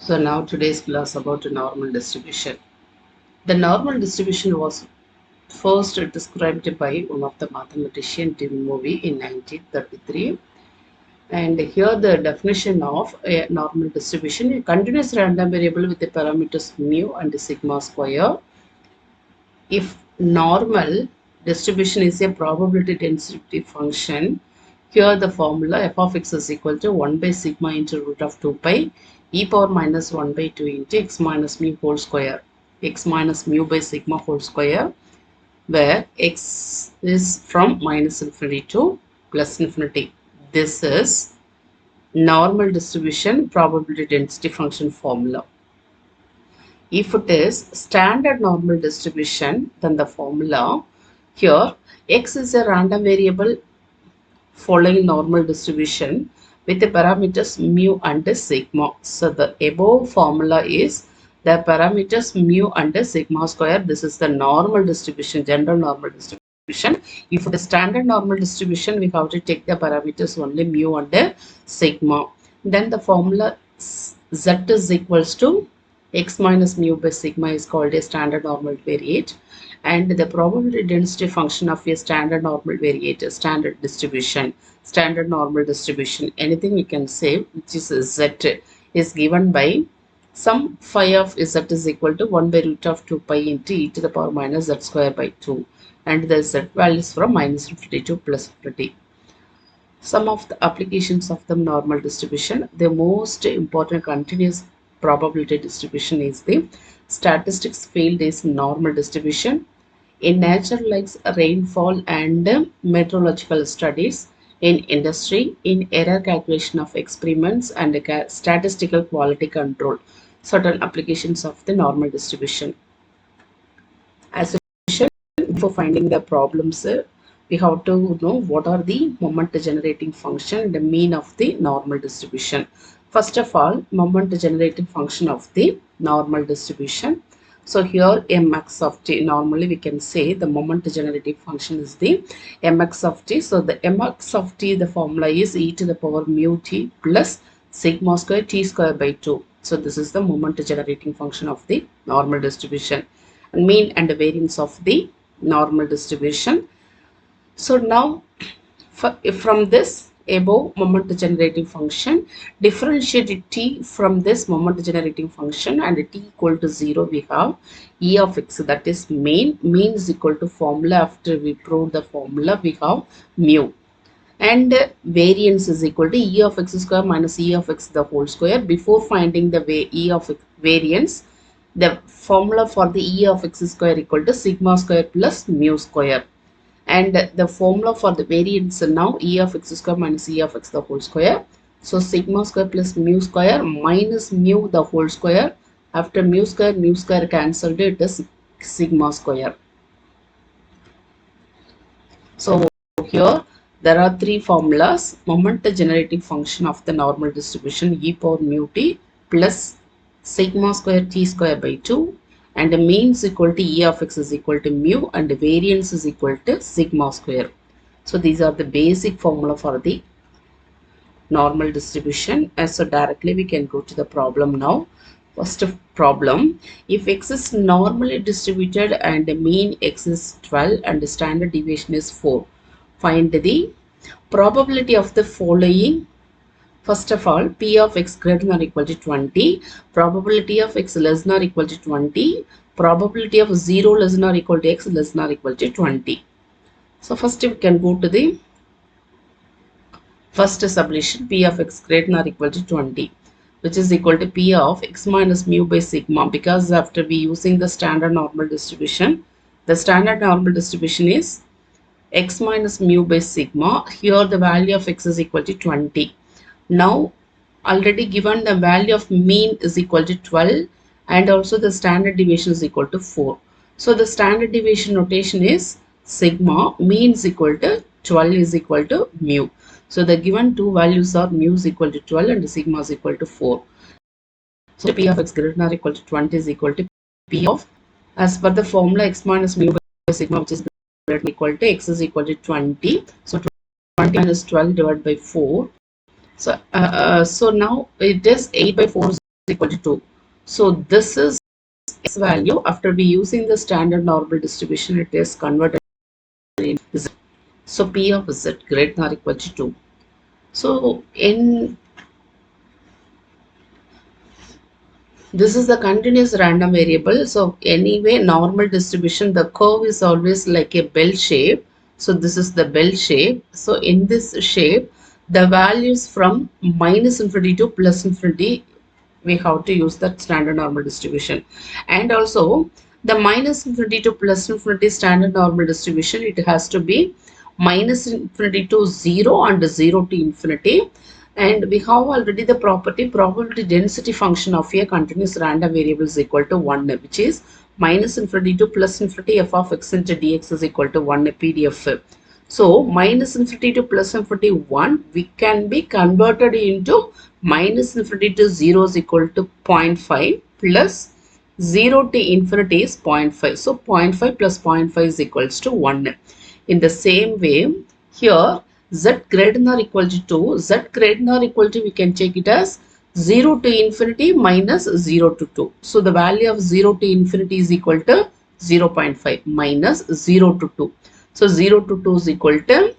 So now today's class about the normal distribution. The normal distribution was first described by one of the mathematician Tim Movie in 1933. And here the definition of a normal distribution: a continuous random variable with the parameters mu and sigma square. If normal distribution is a probability density function, here the formula f of x is equal to 1 by sigma into root of 2 pi e power minus 1 by 2 into x minus mu whole square, x minus mu by sigma whole square, where x is from minus infinity to plus infinity. This is normal distribution probability density function formula. If it is standard normal distribution, then the formula here, x is a random variable following normal distribution with the parameters mu and sigma. So the above formula is the parameters mu and sigma square. This is the normal distribution, general normal distribution. If it is standard normal distribution, we have to take the parameters only mu and sigma. Then the formula z is equals to x minus mu by sigma is called a standard normal variate, and the probability density function of a standard normal variate, standard distribution, standard normal distribution, anything we can say, which is z, is given by some phi of z is equal to 1 by root of 2 pi into e to the power minus z square by 2, and the z values from minus infinity to plus infinity. Some of the applications of the normal distribution, the most important continuous probability distribution is the statistics field is normal distribution. In nature like rainfall and meteorological studies, in industry, in error calculation of experiments and statistical quality control, certain applications of the normal distribution. As before finding the problems, we have to know what are the moment generating function and the mean of the normal distribution. First of all, moment generating function of the normal distribution. So here mx of t, normally we can say the moment generating function is the mx of t. So the mx of t, the formula is e to the power mu t plus sigma square t square by 2. So this is the moment generating function of the normal distribution, and mean and variance of the normal distribution. So now from this above moment generating function, differentiate t from this moment generating function, and t equal to 0, we have e of x, that is mean is equal to formula. After we prove the formula, we have mu, and variance is equal to e of x square minus e of x the whole square. Before finding the e of variance, the formula for the e of x square equal to sigma square plus mu square, and the formula for the variance now e of x square minus e of x the whole square. So sigma square plus mu square minus mu the whole square. After mu square cancelled, it is sigma square. So here there are three formulas: moment generating function of the normal distribution e power mu t plus sigma square t square by 2, and the mean is equal to e of x is equal to mu, and the variance is equal to sigma square. So these are the basic formula for the normal distribution. So directly we can go to the problem now. First problem, if x is normally distributed and the mean x is 12 and the standard deviation is 4, find the probability of the following. First of all, p of x greater than or equal to 20, probability of x less than or equal to 20, probability of 0 less than or equal to x less than or equal to 20. So first we can go to the first substitution, p of x greater than or equal to 20, which is equal to p of x minus mu by sigma, because after we using the standard normal distribution, the standard normal distribution is x minus mu by sigma. Here the value of x is equal to 20. Now already given the value of mean is equal to 12, and also the standard deviation is equal to 4. So the standard deviation notation is sigma, mean is equal to 12 is equal to mu. So the given two values are mu is equal to 12 and sigma is equal to 4. So p of x greater than or equal to 20 is equal to p of, as per the formula, x minus mu by sigma, which is greater than or equal to x is equal to 20. So 20 minus 12 divided by 4. So, so now it is 8 by 4 equal to 2. So this is x value. After we using the standard normal distribution, it is converted into z. So p of z greater than or equal to 2. So in this is the continuous random variable. So anyway, normal distribution, the curve is always like a bell shape. So this is the bell shape. So in this shape, the values from minus infinity to plus infinity, we have to use that standard normal distribution. And also the minus infinity to plus infinity standard normal distribution, it has to be minus infinity to 0 and 0 to infinity. And we have already the probability density function of a continuous random variable is equal to 1, which is minus infinity to plus infinity f of x into dx is equal to 1 PDF. So minus infinity to plus infinity 1, we can be converted into minus infinity to 0 is equal to 0.5 plus 0 to infinity is 0.5. So 0.5 plus 0.5 is equals to 1. In the same way, here z greater than or equal to 2, z greater than or equal to, we can take it as 0 to infinity minus 0 to 2. So the value of 0 to infinity is equal to 0.5 minus 0 to 2. So 0 to 2 is equal to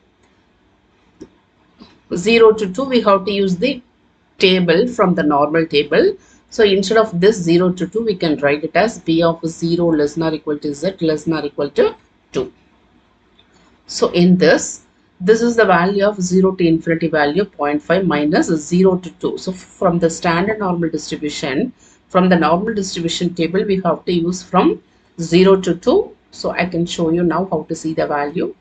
0 to 2. We have to use the table from the normal table. So instead of this 0 to 2, we can write it as b of 0 less than or equal to z less than or equal to 2. So in this is the value of 0 to infinity value 0.5 minus 0 to 2. So from the standard normal distribution, from the normal distribution table, we have to use from 0 to 2. So I can show you now how to see the value.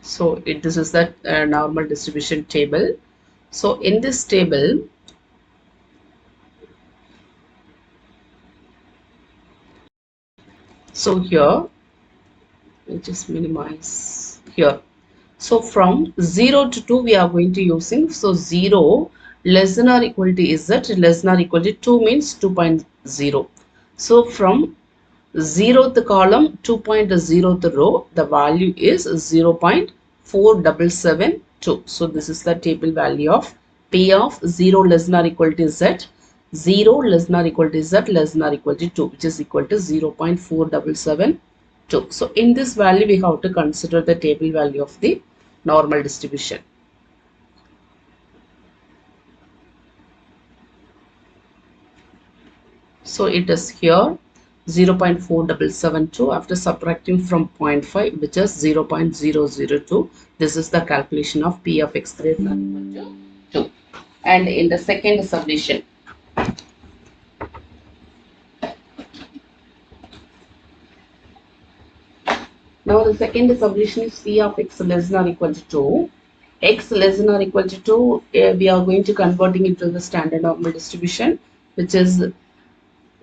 So this is the normal distribution table. So in this table, so here, let just minimize here. So from 0 to 2, we are going to using, so 0 less than or equal to z less than or equal to 2 means 2.0. So from 0th column, 2.0th row, the value is 0.4772. So this is the table value of p of 0 less than or equal to z, 0 less than or equal to z less than or equal to 2, which is equal to 0.4772. So in this value, we have to consider the table value of the normal distribution. So it is here 0.4772 after subtracting from 0.5, which is 0.002. This is the calculation of p of x greater than or equal to 2. And in the second subdivision, now the second subdivision is p of x less than or equal to 2. X less than or equal to 2, we are going to converting into the standard normal distribution, which is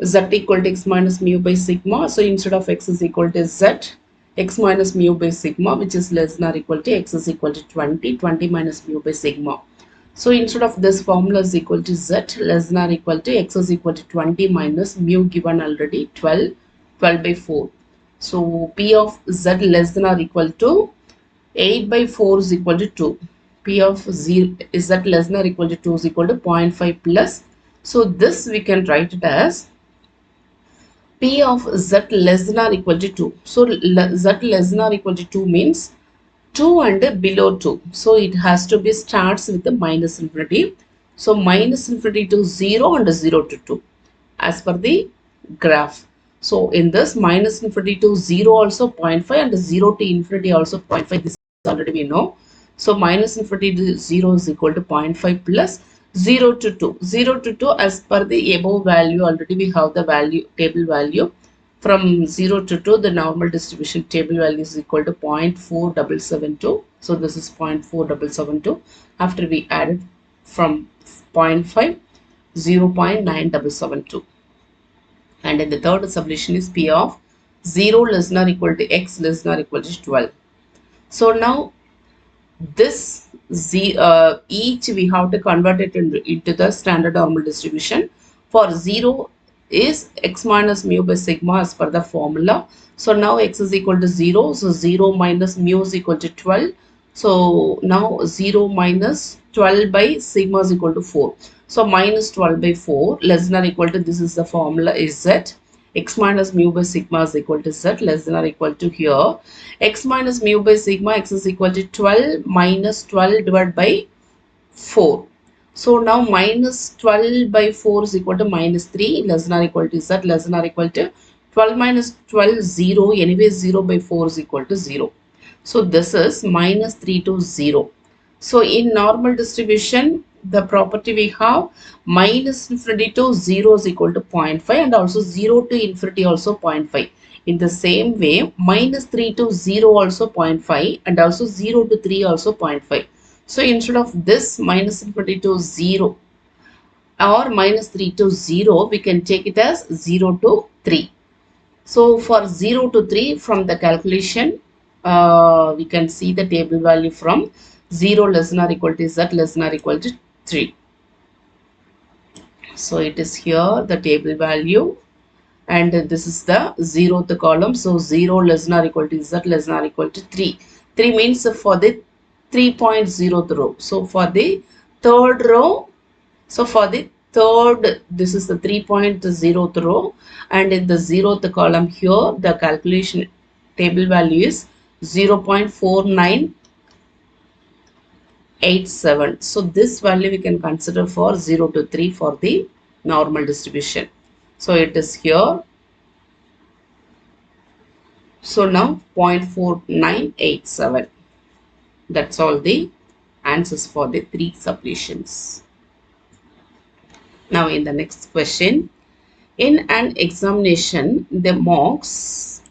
z equal to x minus mu by sigma. So instead of x is equal to z, x minus mu by sigma, which is less than or equal to x is equal to 20, 20 minus mu by sigma. So instead of this formula is equal to z less than or equal to x is equal to 20 minus mu given already 12, 12 by 4. So p of z less than or equal to 8 by 4 is equal to 2. P of z less than or equal to 2 is equal to 0.5 plus. So this we can write it as P of z less than or equal to 2. So z less than or equal to 2 means 2 and below 2. So it has to be starts with the minus infinity. So minus infinity to 0 and 0 to 2 as per the graph. So in this minus infinity to 0 also 0.5 and 0 to infinity also 0.5. This already we know. So minus infinity to 0 is equal to 0.5 plus 0 to 2. 0 to 2 as per the above value already we have the value table value. From 0 to 2 the normal distribution table value is equal to 0.4772. So this is 0.4772. After we added from 0.5, 0.9772. And in the third subdivision is p of 0 less than or equal to x less than or equal to 12. So now this each we have to convert it into the standard normal distribution. For 0 is x minus mu by sigma as per the formula. So now x is equal to 0. So 0 minus mu is equal to 12. So now 0 minus 12 by sigma is equal to 4. So minus 12 by 4 less than or equal to, this is the formula, is z. X minus mu by sigma is equal to z, less than or equal to here. X minus mu by sigma, x is equal to 12 minus 12 divided by 4. So now minus 12 by 4 is equal to minus 3, less than or equal to z, less than or equal to 12 minus 12, 0. Anyway, 0 by 4 is equal to 0. So this is minus 3 to 0. So in normal distribution, the property we have minus infinity to 0 is equal to 0.5, and also 0 to infinity also 0.5. In the same way, minus 3 to 0 also 0.5, and also 0 to 3 also 0.5. So instead of this minus infinity to 0 or minus 3 to 0, we can take it as 0 to 3. So for 0 to 3, from the calculation, we can see the table value from 0 less than or equal to z, less than or equal to 3. So it is here the table value, and this is the 0th column. So 0 less than or equal to z, less than or equal to 3. 3 means for the 3.0th row. So for the third row, this is the 3.0th row, and in the 0th column here, the calculation table value is 0.4987. So this value we can consider for 0 to 3 for the normal distribution. So it is here. So now 0.4987. That's all the answers for the 3 submissions. Now in the next question, in an examination, the marks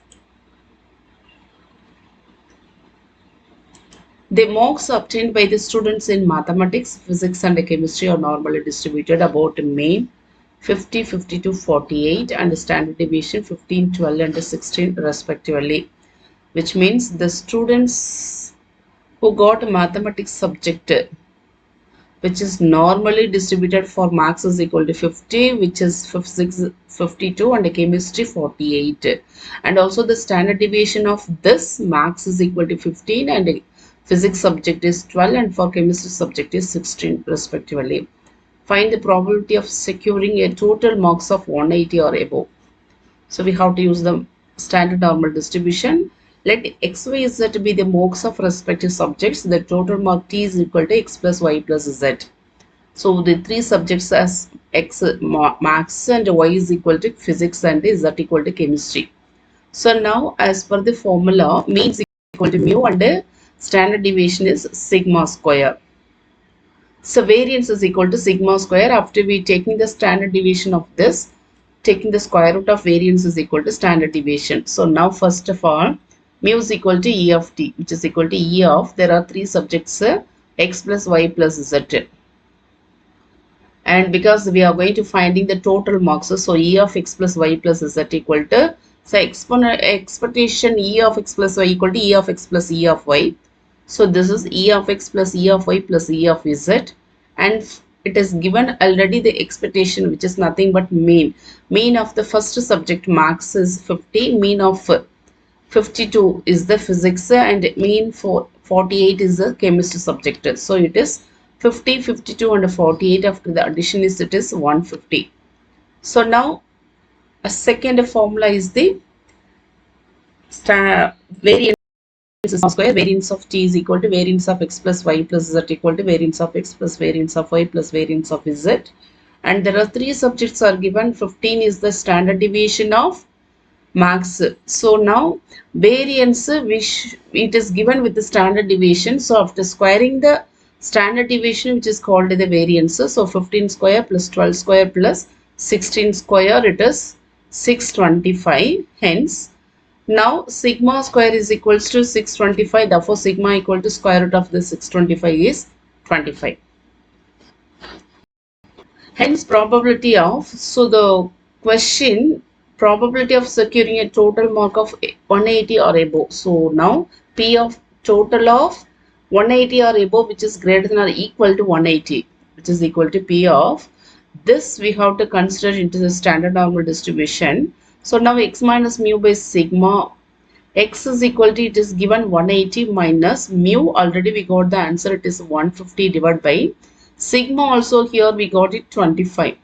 obtained by the students in mathematics, physics and chemistry are normally distributed about mean 50, 52, 48 and standard deviation 15, 12 and 16 respectively, which means the students who got a mathematics subject which is normally distributed for maths is equal to 50, which is physics 52 and chemistry 48, and also the standard deviation of this maths is equal to 15 and physics subject is 12 and for chemistry subject is 16 respectively. Find the probability of securing a total marks of 180 or above. So we have to use the standard normal distribution. Let x, y, z be the marks of respective subjects. The total mark t is equal to x plus y plus z. So the 3 subjects as x maths and y is equal to physics and z equal to chemistry. So now as per the formula, mean is equal to mu and standard deviation is sigma square. So variance is equal to sigma square. After we taking the standard deviation of this, taking the square root of variance is equal to standard deviation. So now first of all, mu is equal to E of t, which is equal to E of, there are 3 subjects, x plus y plus z. And because we are going to finding the total marks, so E of x plus y plus z equal to, so expectation E of x plus y equal to E of x plus E of y. So this is E of x plus E of y plus E of z, and it is given already the expectation, which is nothing but mean. Mean of the first subject maths is 50, mean of 52 is the physics, and mean for 48 is the chemistry subject. So it is 50, 52 and 48. After the addition is, it is 150. So now a second formula is the variance square. Variance of t is equal to variance of x plus y plus z equal to variance of x plus variance of y plus variance of z. And there are 3 subjects are given. 15 is the standard deviation of max. So now variance, which it is given with the standard deviation. So after squaring the standard deviation, which is called the variance, so 15 square plus 12 square plus 16 square, it is 625. Hence now sigma square is equals to 625. Therefore sigma equal to square root of the 625 is 25. Hence probability of, so the question, probability of securing a total mark of 180 or above. So now P of total of 180 or above, which is greater than or equal to 180, which is equal to P of this, we have to consider into the standard normal distribution. So now x minus mu by sigma X is equal to, it is given 180 minus mu, already we got the answer, it is 150 divided by sigma, also here we got it 25,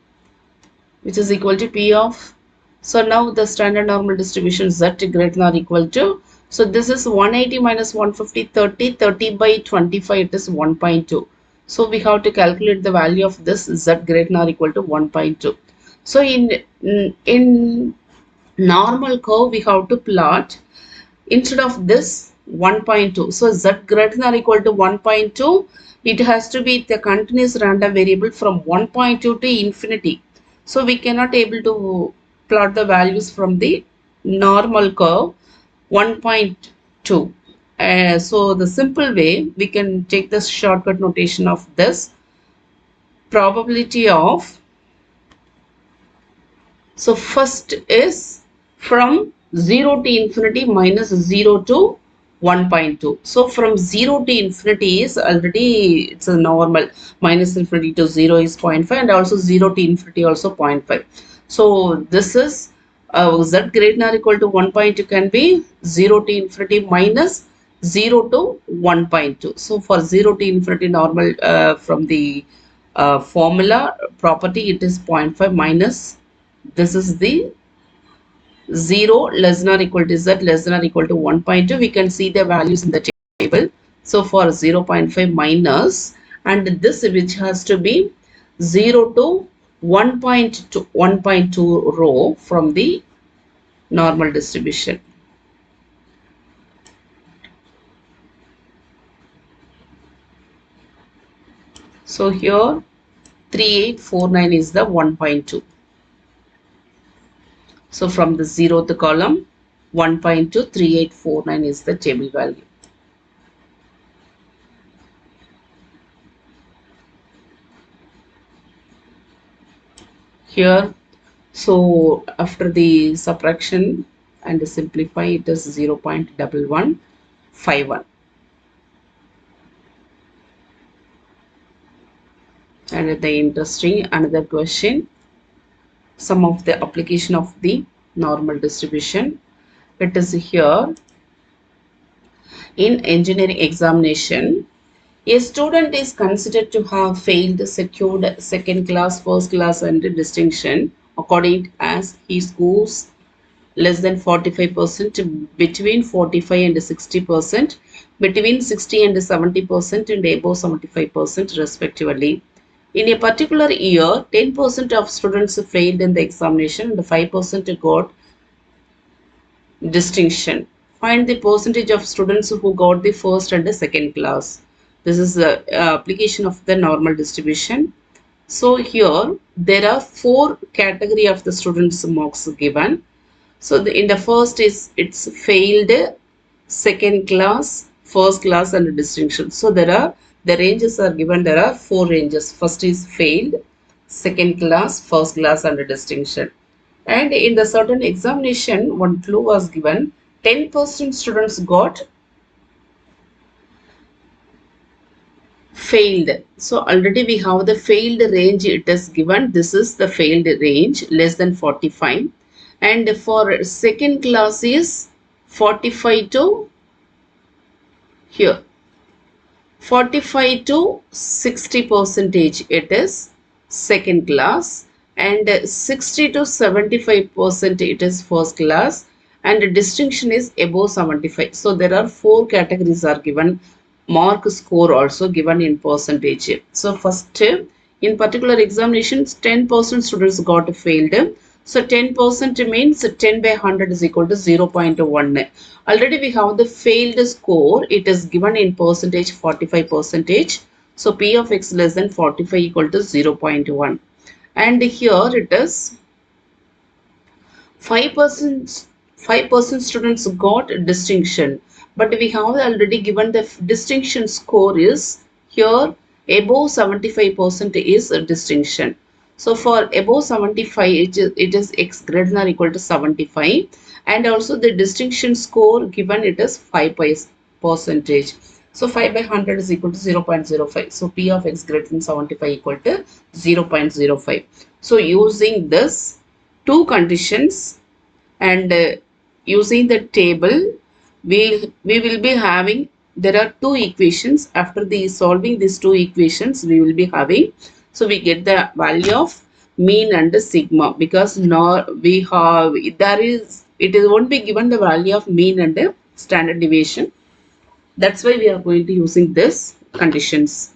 which is equal to P of, so now the standard normal distribution Z greater than or equal to, so this is 180 minus 150, 30, 30 by 25, it is 1.2. So we have to calculate the value of this Z greater than or equal to 1.2. So in normal curve, we have to plot, instead of this 1.2, so Z greater than or equal to 1.2, it has to be the continuous random variable from 1.2 to infinity. So we cannot able to plot the values from the normal curve 1.2. So the simple way, we can take the shortcut notation of this probability of, so first is from 0 to infinity minus 0 to 1.2. So from 0 to infinity is already, it's a normal, minus infinity to 0 is 0.5 and also 0 to infinity also 0.5. So this is Z greater than or equal to 1.2 can be 0 to infinity minus 0 to 1.2. So for 0 to infinity normal, from the formula property, it is 0.5 minus, this is the 0 less than or equal to Z less than or equal to 1.2. We can see the values in the table. So for 0.5 minus, and this which has to be 0 to 1.2 row from the normal distribution. So here 3849 is the 1.2. So from the 0th column, 1.2, 3849 is the table value. Here, so after the subtraction and simplify, it is 0.1151. And the interesting another question, some of the application of the normal distribution. It is here, in engineering examination, a student is considered to have failed secured second class, first class and distinction according as he scores less than 45%, between 45 and 60%, between 60 and 70%, and above 75% respectively. In a particular year, 10% of students failed in the examination and 5% got distinction. Find the percentage of students who got the first and the second class. This is the application of the normal distribution. So here there are 4 category of the students marks given. So in the first is it's failed, second class, first class and distinction. So there are, the ranges are given, there are 4 ranges. First is failed, second class, first class and distinction. And in the certain examination, one clue was given, 10% students got failed. So already we have the failed range, it is given, this is the failed range less than 45. And for second class is 45 to here 45 to 60 percentage, it is second class, and 60 to 75% it is first class, and distinction is above 75. So there are 4 categories are given, mark score also given in percentage. So first, in particular examinations, 10% students got failed. So 10% means 10 by 100 is equal to 0.1. Already we have the failed score. It is given in percentage 45%. So P of X less than 45 equal to 0.1. And here it is 5% students got distinction. But we have already given the distinction score is here above 75% is a distinction. So for above 75, it is X greater than or equal to 75, and also the distinction score given, it is 5%. So 5 by 100 is equal to 0.05. So P of X greater than 75 equal to 0.05. So using this 2 conditions and using the table, we will be having, there are two equations. After the solving these two equations we will be having, so we get the value of mean and sigma, because now we have, there is, it is won't be given the value of mean and standard deviation. That's why we are going to using this conditions.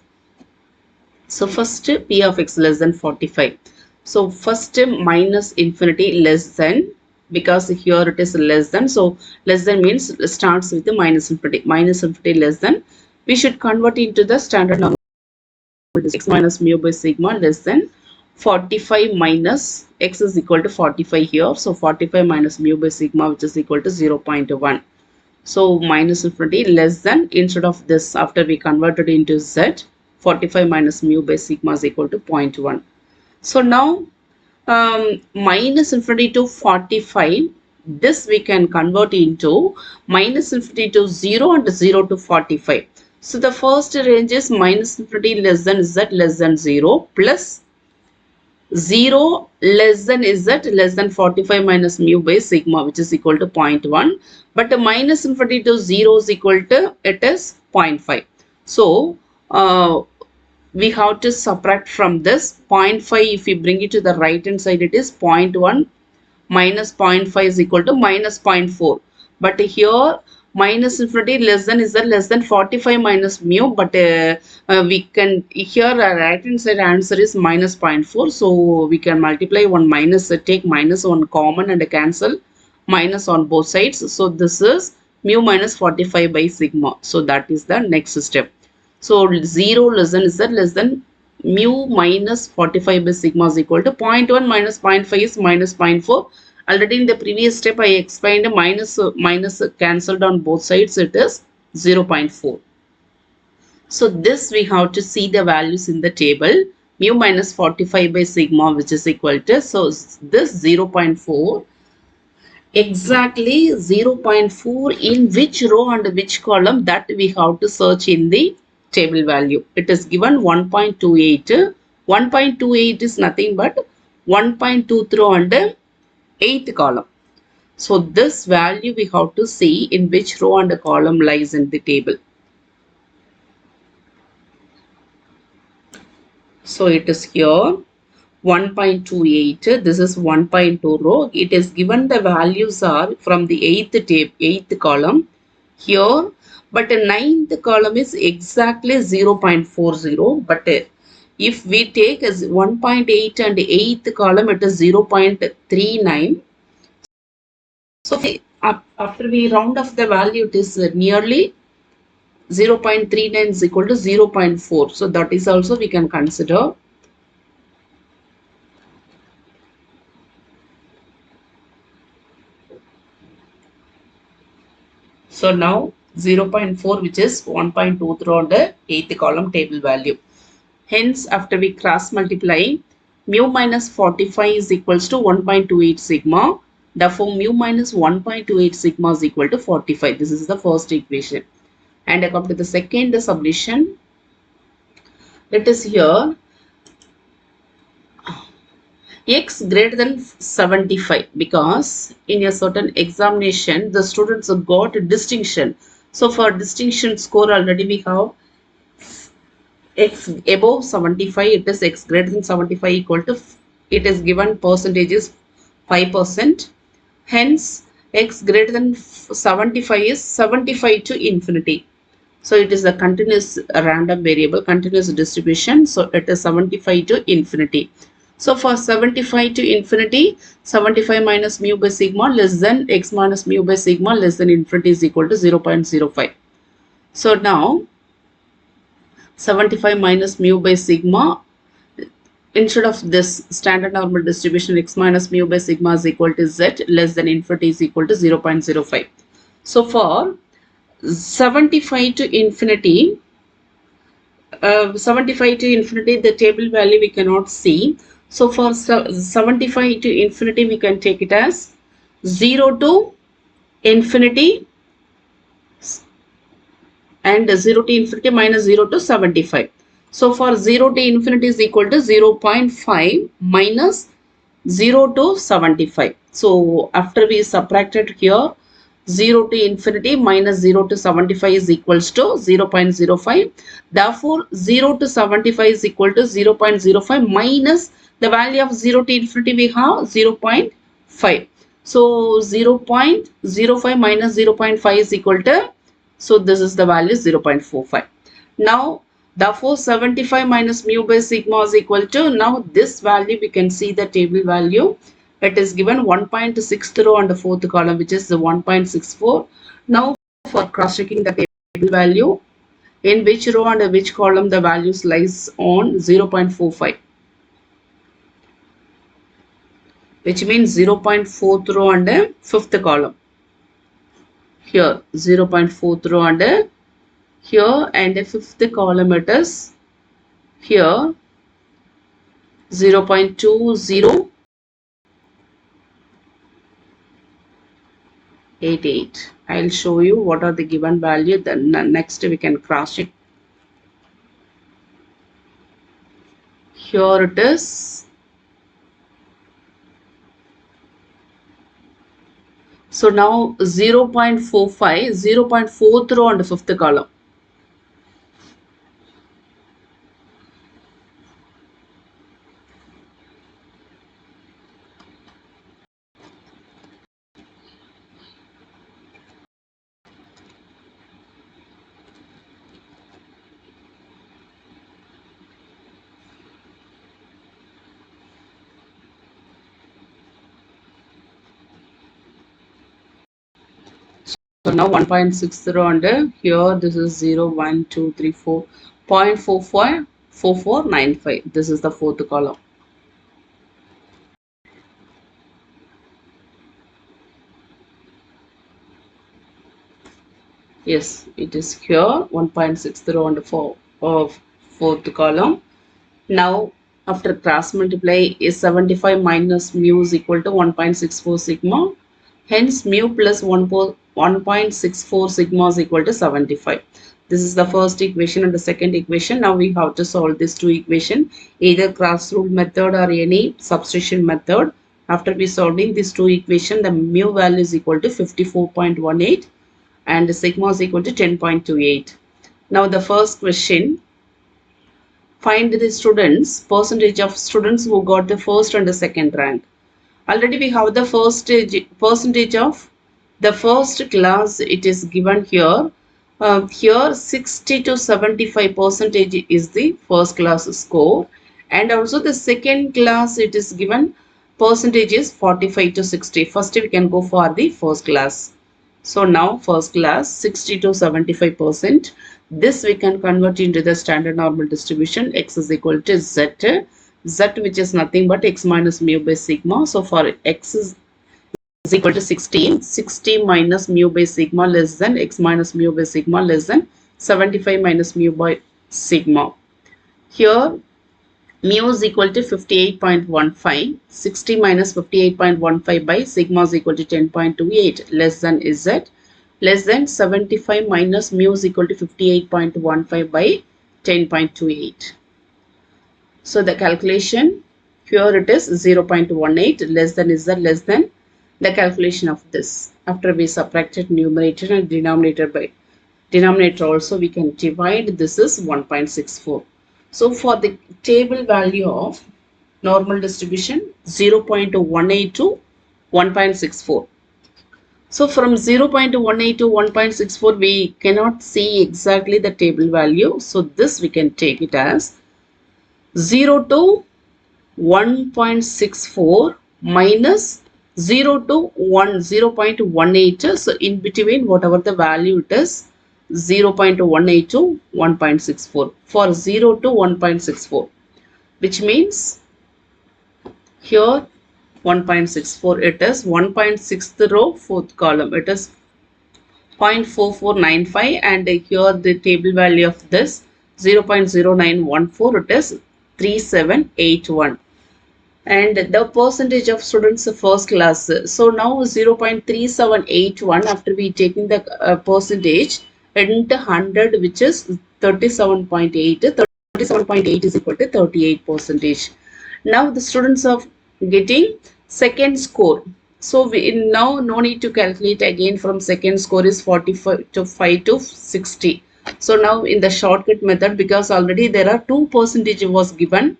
So first p of x less than 45. So first minus infinity less than, because here it is less than, so less than means starts with the minus infinity. Minus infinity less than, we should convert into the standard number. X minus mu by sigma less than 45 minus x is equal to 45 here. So 45 minus mu by sigma, which is equal to 0.1. So minus infinity less than, instead of this, after we converted into z, 45 minus mu by sigma is equal to 0.1. So now minus infinity to 45, this we can convert into minus infinity to 0 and 0 to 45. So the first range is minus infinity less than z less than 0 plus 0 less than z less than 45 minus mu by sigma, which is equal to 0.1. But the minus infinity to 0 is equal to, it is 0.5. So we have to subtract from this 0.5. If we bring it to the right hand side, it is 0.1 minus 0.5 is equal to minus 0.4. But here minus infinity less than is that less than 45 minus mu, but we can, here our right hand side answer is minus 0.4. So we can multiply one minus, take minus one common and cancel minus on both sides. So this is mu minus 45 by sigma. So that is the next step. So 0 less than is that less than mu minus 45 by sigma is equal to 0.1 minus 0.5 is minus 0.4. Already in the previous step I explained minus cancelled on both sides, it is 0.4. So this we have to see the values in the table. Mu minus 45 by sigma, which is equal to, so this 0.4, exactly 0.4 in which row and which column, that we have to search in the table value. It is given 1.28. 1.28 is nothing but 1.23 on the 8th column. So this value we have to see in which row and column lies in the table. So it is here 1.28. This is 1.2 row. It is given the values are from the 8th column here, but the 9th column is exactly 0.40. But if we take as 1.8 and 8th column, it is 0.39. So after we round off the value, it is nearly 0.39 is equal to 0.4. So that is also we can consider. So now 0.4, which is 1.23 on the 8th column table value. Hence, after we cross multiply, mu minus 45 is equals to 1.28 sigma. Therefore, mu minus 1.28 sigma is equal to 45. This is the first equation. And I come to the second subdivision. It is here x greater than 75, because in a certain examination the students got distinction. So for distinction score already we have x above 75, it is x greater than 75 equal to, it is given percentage is 5%. Hence x greater than 75 is 75 to infinity. So it is a continuous random variable, continuous distribution. So it is 75 to infinity. So for 75 to infinity, 75 minus mu by sigma less than x minus mu by sigma less than infinity is equal to 0.05. So now 75 minus mu by sigma, instead of this standard normal distribution, x minus mu by sigma is equal to z less than infinity is equal to 0.05. So for 75 to infinity, 75 to infinity, the table value we cannot see. So for 75 to infinity, we can take it as 0 to infinity and 0 to infinity minus 0 to 75. So for 0 to infinity is equal to 0.5 minus 0 to 75. So after we subtracted here, 0 to infinity minus 0 to 75 is equals to 0.05. Therefore, 0 to 75 is equal to 0.05 minus the value of 0 to infinity we have 0.5. So 0.05 minus 0.5 is equal to, so this is the value 0.45. Now, therefore 75 minus mu by sigma is equal to, now this value we can see the table value. It is given 1.6 row on the fourth column, which is the 1.64. Now, for cross-checking the table value, in which row and which column the values lies on 0.45, which means 0.4th row and the fifth column. Here 0.4th row and here, and the fifth column it is here 0.2088. I'll show you what are the given value. Then next we can cross check. Here it is. So now 0.45, 0.4th row on the fifth column. So now 1.60 and here this is 0, 1, 2, 3, 4, 0.44, 4495. This is the fourth column. Yes, it is here 1.60 and 4 of fourth column. Now after cross multiply is 75 minus mu is equal to 1.64 sigma. Hence mu plus 1.64 sigma is equal to 75. This is the first equation and the second equation. Now we have to solve these two equations, either cross rule method or any substitution method. After we solving these two equations, the mu value is equal to 54.18 and the sigma is equal to 10.28. Now the first question, find the students, percentage of students who got the first and the second rank. Already we have the first percentage of the first class. It is given here. Here 60 to 75 percentage is the first class score, and also the second class it is given percentage is 45 to 60. First we can go for the first class. So now first class 60 to 75%. This we can convert into the standard normal distribution. X is equal to Z. Z, which is nothing but x minus mu by sigma. So for x is equal to 16. 60 minus mu by sigma less than x minus mu by sigma less than 75 minus mu by sigma. Here mu is equal to 58.15. 60 minus 58.15 by sigma is equal to 10.28 less than z. Less than 75 minus mu is equal to 58.15 by 10.28. So the calculation, here it is 0.18 less than z less than the calculation of this. After we subtracted numerator and denominator by denominator also we can divide. This is 1.64. So for the table value of normal distribution 0.18 to 1.64. So from 0.18 to 1.64 we cannot see exactly the table value. So this we can take it as 0 to 1.64 minus 0 to 0.18. So in between whatever the value it is, 0.18 to 1.64 for 0 to 1.64, which means here 1.64 it is 1.6th row fourth column it is 0.4495, and here the table value of this 0.0914 it is 3781, and the percentage of students first class. So now 0.3781 after we taking the percentage into 100, which is 37.8. 37.8 is equal to 38%. Now the students are getting second score. So we now no need to calculate again. From second score is 45 to 5 to 60. So now in the shortcut method, because already there are 2% was given.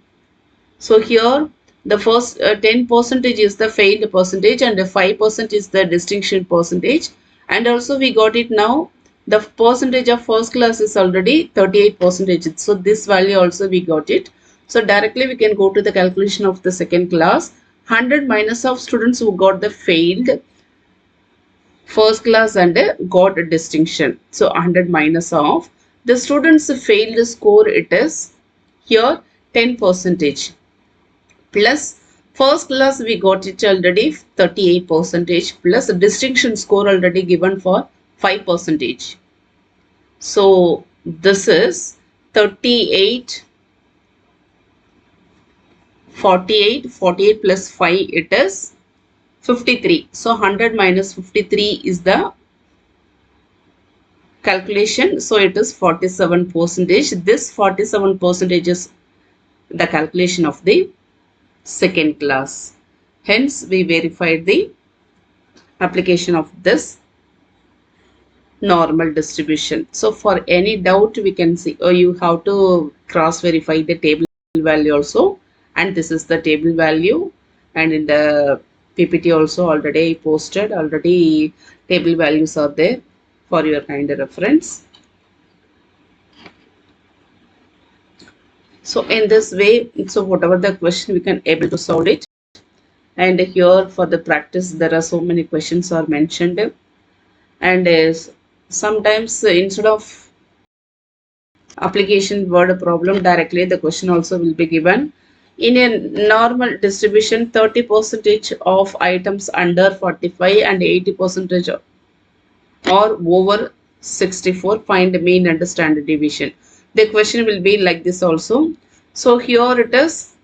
So here the first 10% is the failed percentage and the 5% is the distinction percentage. And also we got it now. The percentage of first class is already 38%. So this value also we got it. So directly we can go to the calculation of the second class. 100 minus of students who got the failed first class and got a distinction. So 100 minus of the students failed score, it is here 10% plus first class we got it already 38% plus distinction score already given for 5%. So this is 38, 48 plus 5, it is 53. So 100 minus 53 is the calculation. So it is 47%. This 47% is the calculation of the second class. Hence we verified the application of this normal distribution. So for any doubt we can see, you have to cross verify the table value also, and this is the table value, and in the PPT also already posted, already table values are there for your kind of reference. So in this way, so whatever the question we can able to solve it. And here for the practice there are so many questions are mentioned, and sometimes instead of application word problem directly, the question also will be given. In a normal distribution, 30% of items under 45 and 80% or over 64, find the mean and standard deviation. The question will be like this also. So here it is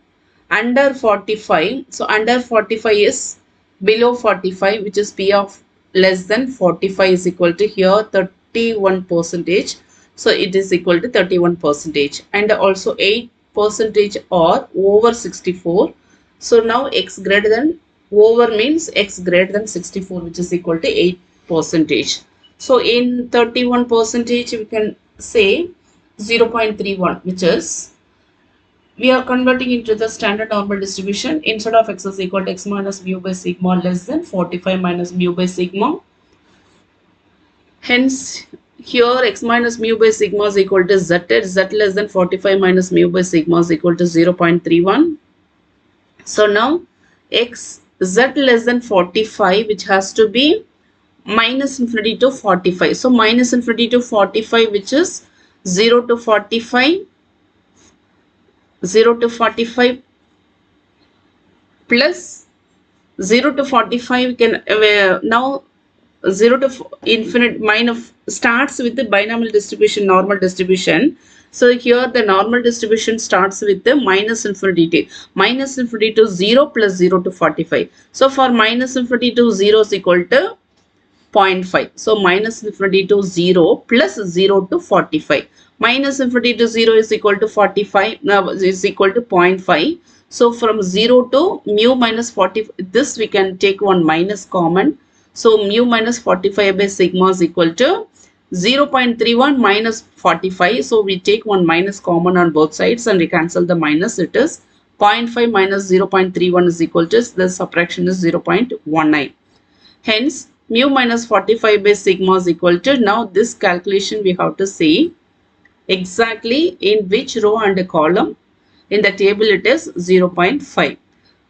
under 45. So under 45 is below 45, which is P of less than 45 is equal to here 31%. So it is equal to 31%, and also 8% or over 64. So now x greater than, over means x greater than 64, which is equal to 8%. So in 31% we can say 0.31, which is we are converting into the standard normal distribution. Instead of x is equal to x minus mu by sigma less than 45 minus mu by sigma. Hence here x minus mu by sigma is equal to z less than 45 minus mu by sigma is equal to 0.31. So now x z less than 45, which has to be minus infinity to 45. So minus infinity to 45, which is 0 to 45, 0 to 45 plus 0 to 45 can now 0 to infinite minus starts with the binomial distribution, normal distribution. So here the normal distribution starts with the minus infinity to 0 plus 0 to 45. So for minus infinity to 0 is equal to 0.5. So minus infinity to 0 plus 0 to 45. Minus infinity to 0 is equal to 45, is equal to 0.5. So from 0 to mu minus 40, this we can take one minus common. So mu minus 45 by sigma is equal to 0.31 minus 45. So we take one minus common on both sides and we cancel the minus. It is 0.5 minus 0.31 is equal to, the subtraction is 0.19. Hence mu minus 45 by sigma is equal to, now this calculation we have to see exactly in which row and column. In the table it is 0.5.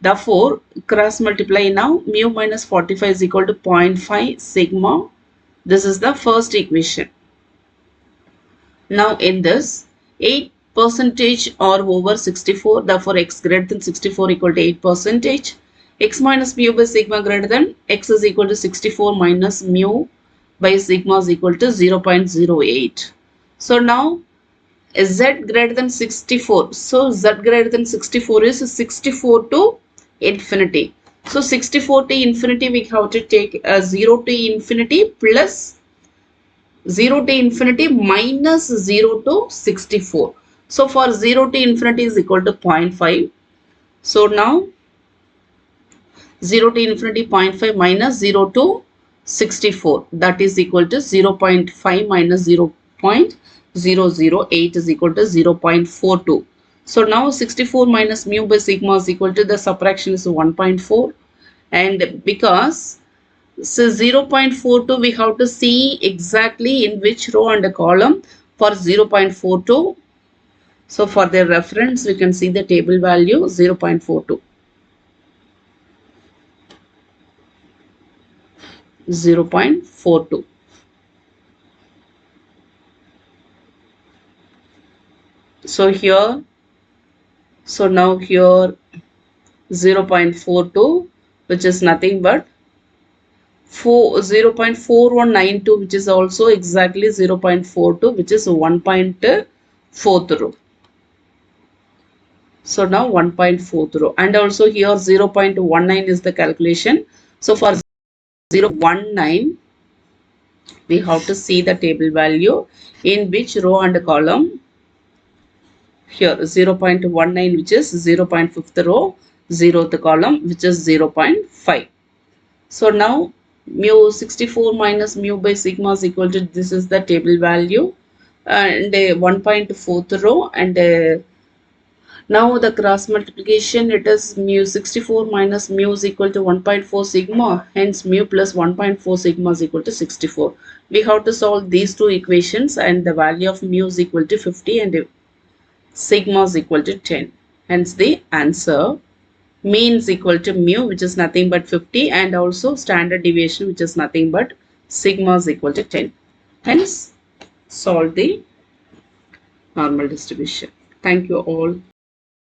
Therefore cross multiply now, mu minus 45 is equal to 0.5 sigma. This is the first equation. Now in this 8% or over 64, therefore x greater than 64 equal to 8%. X minus mu by sigma greater than, x is equal to 64 minus mu by sigma is equal to 0.08. So now z greater than 64. So z greater than 64 is 64 to infinity. So 64 to infinity we have to take 0 to infinity plus 0 to infinity minus 0 to 64. So for 0 to infinity is equal to 0.5. So now 0 to infinity 0.5 minus 0 to 64, that is equal to 0.5 minus 0.008 is equal to 0.42. So now 64 minus mu by sigma is equal to, the subtraction is 1.4, and because so 0.42 we have to see exactly in which row and column for 0.42. So for their reference we can see the table value 0.42. 0.42. So here, so now here 0.42, which is nothing but 0.4192, which is also exactly 0.42, which is 1.4 row. So now 1.4 row, and also here 0.19 is the calculation. So for 0.19 we have to see the table value in which row and column. Here 0.19, which is 0.5th row, 0th column, which is 0.5. So now mu 64 minus mu by sigma is equal to, this is the table value, and 1.4th row, and now the cross multiplication, it is mu 64 minus mu is equal to 1.4 sigma, hence mu plus 1.4 sigma is equal to 64. We have to solve these two equations, and the value of mu is equal to 50 and sigma is equal to 10. Hence the answer, mean is equal to mu, which is nothing but 50, and also standard deviation, which is nothing but sigma is equal to 10. Hence solve the normal distribution. Thank you all.